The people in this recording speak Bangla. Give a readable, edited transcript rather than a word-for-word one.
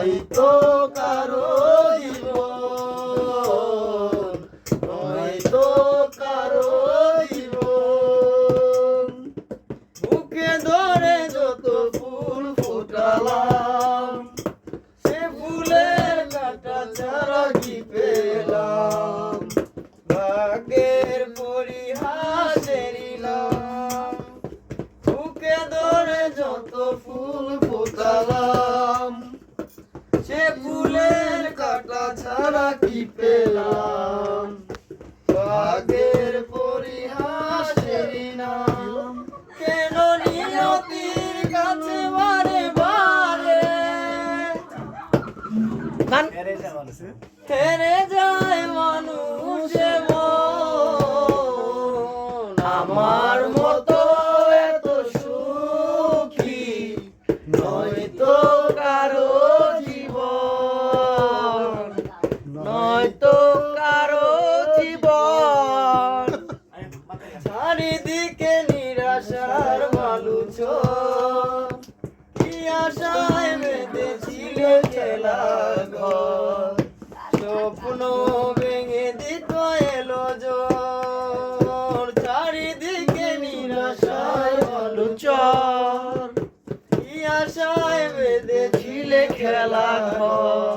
নয়তো কারো জীবন, নয়তো কারো জীবন। বুকে ধরে যত ফুল ফোটালাম, সে ফুলের কাঁটা ছাড়া কি পেলাম? ভাগ্যের পরিহাসেরই নাম। বুকে ধরে যত ফুল ফোটালাম, সে ফুলের কাঁটা ছাড়া কি পেলাম? ভাগ্যের পরিহাসেরই নাম। কেন নিয়তির কাছে বারে বারে হেরে যায় মানুষে মন? আমার মতো এত সুখী নয়তো কারো জীবন, নয়তো কারো জীবন। চারিদিকে নিরাশার বালুচর, কি আশায় বেঁধেছিলে খেলা ঘর? স্বপ্ন ভেঙে দিত এলো ঝড়। চারিদিকে নিরাশার বালুচর, কি আশায় বেঁধেছিলে খেলা ঘর?